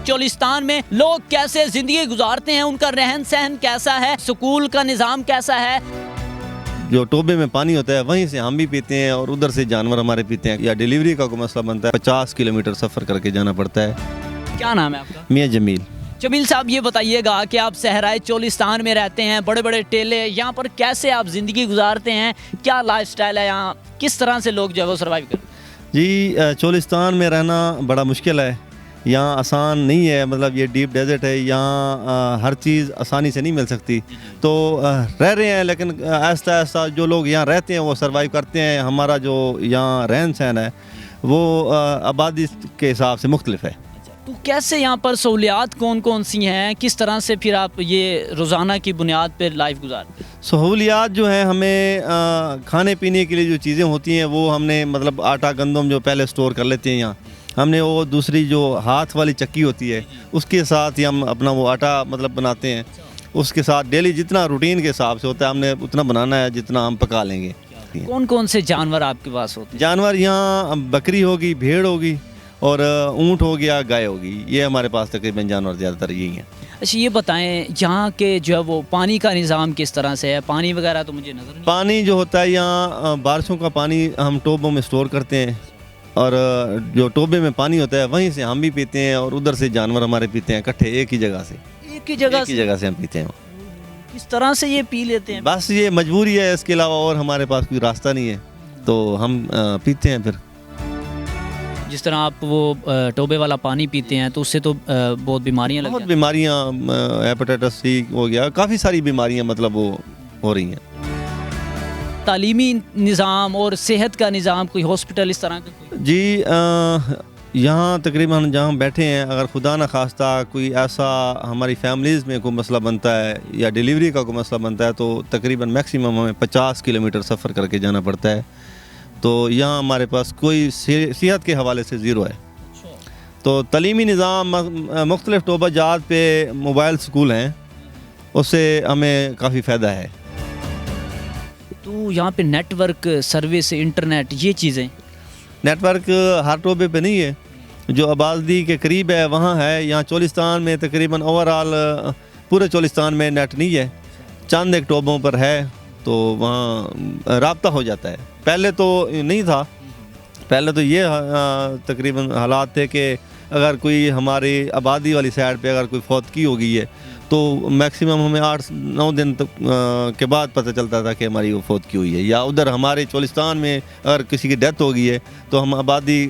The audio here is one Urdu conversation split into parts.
چولستان میں لوگ کیسے زندگی گزارتے ہیں، ان کا رہن سہن کیسا ہے، سکول کا نظام کیسا ہے۔ جو ٹوبے میں پانی ہوتا ہے وہیں سے ہم بھی پیتے ہیں اور ادھر سے جانور ہمارے پیتے ہیں، یا ڈیلیوری کا کوئی مسئلہ بنتا ہے 50 کلومیٹر سفر کر کے جانا پڑتا ہے۔ کیا نام ہے آپ کا؟ میاں جمیل۔ جمیل صاحب، یہ بتائیے گا کہ آپ صحرائے چولستان میں رہتے ہیں، بڑے بڑے ٹیلے، یہاں پر کیسے آپ زندگی گزارتے ہیں، کیا لائف سٹائل ہے یہاں، کس طرح سے لوگ جو ہے وہ سروائیو کرتے ہیں؟ جی چولستان میں رہنا بڑا مشکل ہے، یہاں آسان نہیں ہے، مطلب یہ ڈیپ ڈیزرٹ ہے، یہاں ہر چیز آسانی سے نہیں مل سکتی، تو رہ رہے ہیں، لیکن آہستہ آہستہ جو لوگ یہاں رہتے ہیں وہ سروائیو کرتے ہیں۔ ہمارا جو یہاں رہن سہن ہے وہ آبادی کے حساب سے مختلف ہے۔ تو کیسے یہاں پر سہولیات کون کون سی ہیں، کس طرح سے پھر آپ یہ روزانہ کی بنیاد پہ لائف گزارتے ہیں؟ سہولیات جو ہیں، ہمیں کھانے پینے کے لیے جو چیزیں ہوتی ہیں وہ ہم نے مطلب آٹا گندم جو پہلے سٹور کر لیتے ہیں یہاں، ہم نے وہ دوسری جو ہاتھ والی چکی ہوتی ہے اس کے ساتھ ہی ہم اپنا وہ آٹا مطلب بناتے ہیں، اس کے ساتھ ڈیلی جتنا روٹین کے حساب سے ہوتا ہے ہم نے اتنا بنانا ہے جتنا ہم پکا لیں گے۔ کون کون سے جانور آپ کے پاس ہوتے ہیں؟ جانور یہاں بکری ہوگی، بھیڑ ہوگی اور اونٹ ہو گیا، گائے ہوگی، یہ ہمارے پاس تقریباً جانور زیادہ تر یہی ہیں۔ اچھا یہ بتائیں یہاں کے جو ہے وہ پانی کا نظام کس طرح سے ہے؟ پانی وغیرہ تو مجھے نظر نہیں۔ پانی جو ہوتا ہے یہاں بارشوں کا پانی ہم ٹوبوں میں سٹور کرتے ہیں، اور جو ٹوبے میں پانی ہوتا ہے وہیں سے ہم بھی پیتے ہیں اور ادھر سے جانور ہمارے پیتے ہیں، اکٹھے ایک ہی جگہ سے ہم پیتے ہیں۔ کس طرح سے یہ پی لیتے ہیں؟ بس یہ مجبوری ہے، اس کے علاوہ اور ہمارے پاس کوئی راستہ نہیں ہے، تو ہم پیتے ہیں۔ پھر جس طرح آپ وہ ٹوبے والا پانی پیتے ہیں تو اس سے تو بہت بیماریاں لگ بہت جاتی ہیں۔ بیماریاں، ہیپاٹائٹس سی ہو گیا، کافی ساری بیماریاں مطلب وہ ہو رہی ہیں۔ تعلیمی نظام اور صحت کا نظام، کوئی ہاسپٹل اس طرح کا کوئی؟ جی یہاں تقریباً جہاں ہم بیٹھے ہیں، اگر خدا نخواستہ کوئی ایسا ہماری فیملیز میں کوئی مسئلہ بنتا ہے یا ڈیلیوری کا کوئی مسئلہ بنتا ہے تو تقریباً میکسیمم ہمیں 50 کلومیٹر سفر کر کے جانا پڑتا ہے، تو یہاں ہمارے پاس کوئی صحت کے حوالے سے زیرو ہے۔ تو تعلیمی نظام مختلف ٹوبہ جات پہ موبائل سکول ہیں، اس سے ہمیں کافی فائدہ ہے۔ تو یہاں پہ نیٹ ورک سروس، انٹرنیٹ، یہ چیزیں؟ نیٹ ورک ہر ٹوبے پہ نہیں ہے، جو آبادی کے قریب ہے وہاں ہے۔ یہاں چولستان میں تقریباً اوورآل پورے چولستان میں نیٹ نہیں ہے، چند ایک ٹوبوں پر ہے، تو وہاں رابطہ ہو جاتا ہے۔ پہلے تو نہیں تھا، پہلے تو یہ تقریباً حالات تھے کہ اگر کوئی ہماری آبادی والی سائڈ پہ اگر کوئی فوتگی ہو گئی ہے تو میکسیمم ہمیں 8-9 دن تک کے بعد پتہ چلتا تھا کہ ہماری وہ فوتگی ہوئی ہے، یا ادھر ہمارے چولستان میں اگر کسی کی ڈیتھ ہو گئی ہے تو ہم آبادی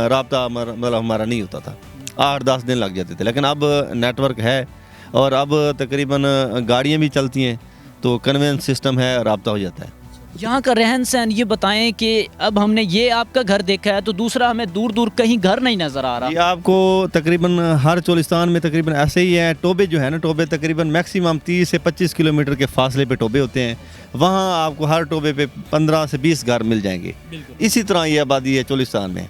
رابطہ مطلب ہمارا نہیں ہوتا تھا، 8-10 دن لگ جاتے تھے۔ لیکن اب نیٹ ورک ہے اور اب تقریباً گاڑیاں بھی چلتی ہیں، تو کنوینس سسٹم ہے، رابطہ ہو جاتا ہے۔ یہاں کا رہن سہن یہ بتائیں کہ اب ہم نے یہ آپ کا گھر دیکھا ہے تو دوسرا ہمیں دور دور کہیں گھر نہیں نظر آ رہا۔ یہ آپ کو تقریباً ہر چولستان میں تقریباً ایسے ہی ہے، ٹوبے جو ہے نا، ٹوبے تقریباً میکسیمم 30 سے 25 کلومیٹر کے فاصلے پہ ٹوبے ہوتے ہیں، وہاں آپ کو ہر ٹوبے پہ 15 سے 20 گھر مل جائیں گے۔ اسی طرح یہ آبادی ہے چولستان میں۔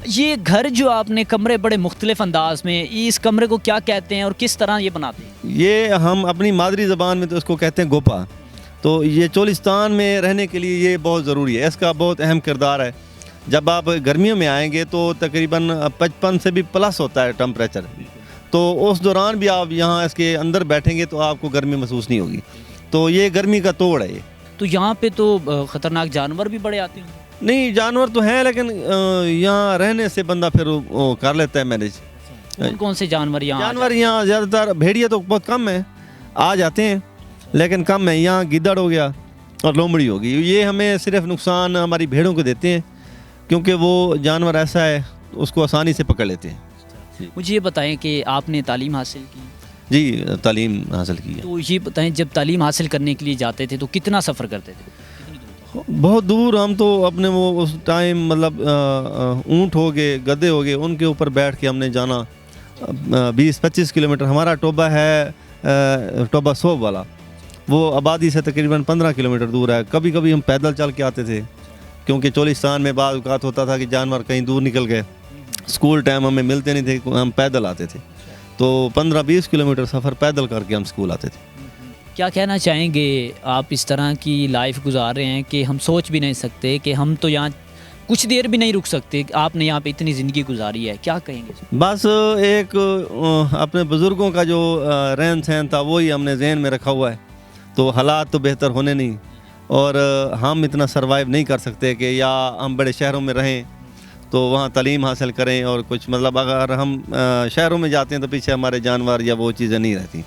یہ گھر جو آپ نے کمرے بڑے مختلف انداز میں، اس کمرے کو کیا کہتے ہیں اور کس طرح یہ بناتے ہیں؟ یہ ہم اپنی مادری زبان میں تو اس کو کہتے ہیں گوپا، تو یہ چولستان میں رہنے کے لیے یہ بہت ضروری ہے، اس کا بہت اہم کردار ہے۔ جب آپ گرمیوں میں آئیں گے تو تقریباً 55 سے بھی پلس ہوتا ہے ٹمپریچر، تو اس دوران بھی آپ یہاں اس کے اندر بیٹھیں گے تو آپ کو گرمی محسوس نہیں ہوگی، تو یہ گرمی کا توڑ ہے۔ یہ تو یہاں پہ تو خطرناک جانور بھی بڑے آتے ہیں؟ نہیں، جانور تو ہیں، لیکن یہاں رہنے سے بندہ پھر وہ کر لیتا ہے مینیج۔ کون سے جانور یہاں؟ جانور یہاں زیادہ تر بھیڑیا تو بہت کم ہیں، آ جاتے ہیں لیکن کم ہے۔ یہاں گیدڑ ہو گیا اور لومڑی ہوگی، یہ ہمیں صرف نقصان ہماری بھیڑوں کو دیتے ہیں، کیونکہ وہ جانور ایسا ہے اس کو آسانی سے پکڑ لیتے ہیں۔ مجھے یہ بتائیں کہ آپ نے تعلیم حاصل کی؟ جی تعلیم حاصل کی ہے۔ تو یہ بتائیں جب تعلیم حاصل کرنے کے لیے جاتے تھے تو کتنا سفر کرتے تھے؟ بہت دور، ہم تو اپنے وہ اس ٹائم مطلب اونٹ ہو گئے، گدھے ہو گئے، ان کے اوپر بیٹھ کے ہم نے جانا 20-25 کلومیٹر۔ ہمارا ٹوبہ ہے ٹوبہ صوب والا، وہ آبادی سے تقریباً 15 کلومیٹر دور ہے۔ کبھی کبھی ہم پیدل چل کے آتے تھے، کیونکہ چولستان میں بعض اوقات ہوتا تھا کہ جانور کہیں دور نکل گئے، اسکول ٹائم ہمیں ملتے نہیں تھے، ہم پیدل آتے تھے، تو 15-20 کلومیٹر سفر پیدل کر کے ہم اسکول آتے تھے۔ کیا کہنا چاہیں گے؟ آپ اس طرح کی لائف گزار رہے ہیں کہ ہم سوچ بھی نہیں سکتے کہ ہم تو یہاں کچھ دیر بھی نہیں رک سکتے؟ آپ نے یہاں پہ اتنی زندگی گزاری ہے، کیا کہیں گے؟ بس ایک اپنے بزرگوں کا جو رہن سہن تھا وہی ہم نے ذہن میں رکھا ہوا ہے، تو حالات تو بہتر ہونے نہیں، اور ہم اتنا سروائیو نہیں کر سکتے کہ یا ہم بڑے شہروں میں رہیں تو وہاں تعلیم حاصل کریں اور کچھ، مطلب اگر ہم شہروں میں جاتے ہیں تو پیچھے ہمارے جانور یا وہ چیزیں نہیں رہتی.